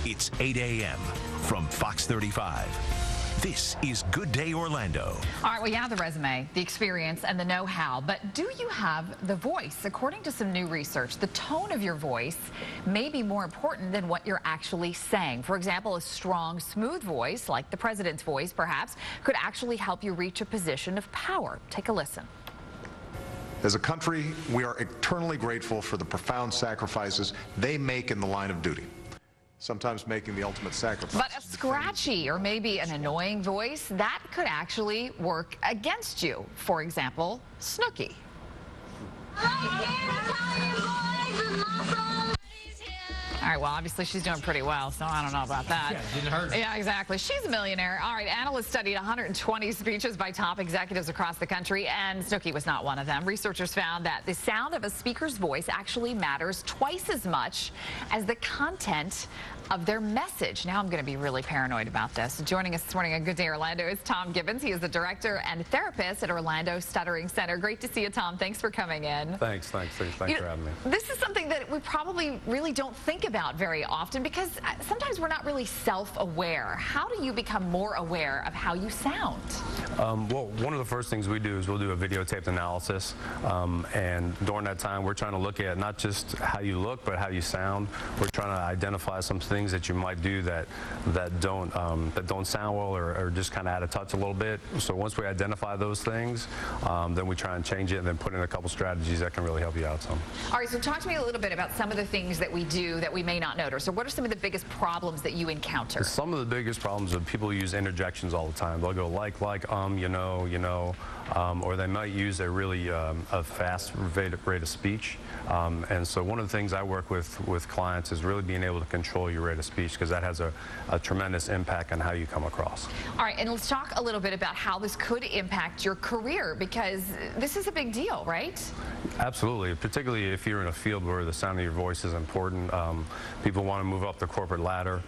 It's 8 a.m. from Fox 35. This is Good Day Orlando. All right, well, you have the resume, the experience, and the know-how, but do you have the voice? According to some new research, the tone of your voice may be more important than what you're actually saying. For example, a strong, smooth voice, like the president's voice, perhaps, could actually help you reach a position of power. Take a listen. As a country, we are eternally grateful for the profound sacrifices they make in the line of duty, sometimes making the ultimate sacrifice. But a scratchy or maybe an annoying voice, that could actually work against you. For example, Snooki. All right, well, obviously she's doing pretty well, so I don't know about that. Yeah, it didn't hurt her. Yeah, exactly. She's a millionaire. All right, analysts studied 120 speeches by top executives across the country, and Snooki was not one of them. Researchers found that the sound of a speaker's voice actually matters twice as much as the content of their message. Now I'm going to be really paranoid about this. Joining us this morning on Good Day Orlando is Tom Gibbons. He is the director and therapist at Orlando Stuttering Center. Great to see you, Tom. Thanks for coming in. Thanks for having me. This is something that we probably really don't think about very often because sometimes we're not really self-aware. How do you become more aware of how you sound? Well, one of the first things we do is we'll do a videotaped analysis, and during that time we're trying to look at not just how you look but how you sound. We're trying to identify some things that you might do that don't sound well or just kind of out of touch a little bit. So once we identify those things, then we try and change it and then put in a couple strategies that can really help you out some. All right, so talk to me a little bit about some of the things that we do that we may not notice. So what are some of the biggest problems that you encounter? Some of the biggest problems are people use interjections all the time. They'll go like, you know, or they might use a really a fast rate of speech. And so one of the things I work with clients is really being able to control your rate of speech because that has a tremendous impact on how you come across. All right, and let's talk a little bit about how this could impact your career because this is a big deal, right? Absolutely, particularly if you're in a field where the sound of your voice is important. People want to move up the corporate ladder.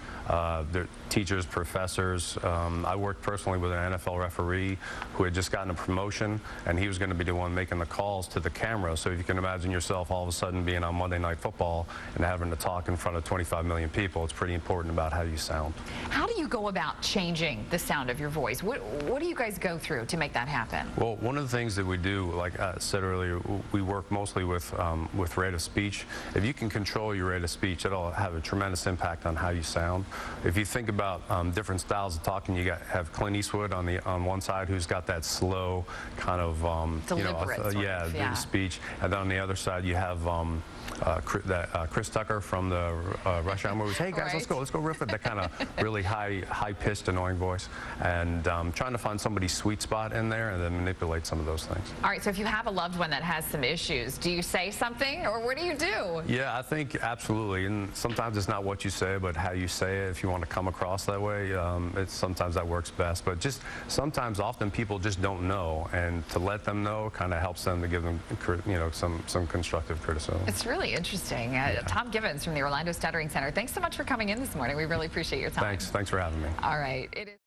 They're teachers, professors. I worked personally with an NFL referee who had just gotten a promotion, and he was going to be the one making the calls to the camera. So if you can imagine yourself all of a sudden being on Monday Night Football and having to talk in front of 25 million people, it's pretty important about how you sound. How do you go about changing the sound of your voice? What do you guys go through to make that happen? Well, one of the things that we do, like I said earlier, we work mostly with rate of speech. If you can control your rate of speech, it'll have a tremendous impact on how you sound. If you think about different styles of talking, you have Clint Eastwood on one side, who's got that slow kind of deliberate speech, and then on the other side you have Chris Tucker from the Rush Hour movies. Hey guys, right. let's go riff it. That kind of really high-pitched, annoying voice, and trying to find somebody's sweet spot in there and then manipulate some of those things. All right, so if you have a loved one that has some issues, do you say something or what do you do? Yeah, I think absolutely, and sometimes it's not what you say but how you say it. If you want to come across that way, sometimes that works best, but just sometimes often people just don't know, and to let them know kind of helps them to give them some constructive criticism. It's really interesting. Tom Gibbons from the Orlando Stuttering Center, thanks so much for coming in this morning. We really appreciate your time. Thanks for having me. All right.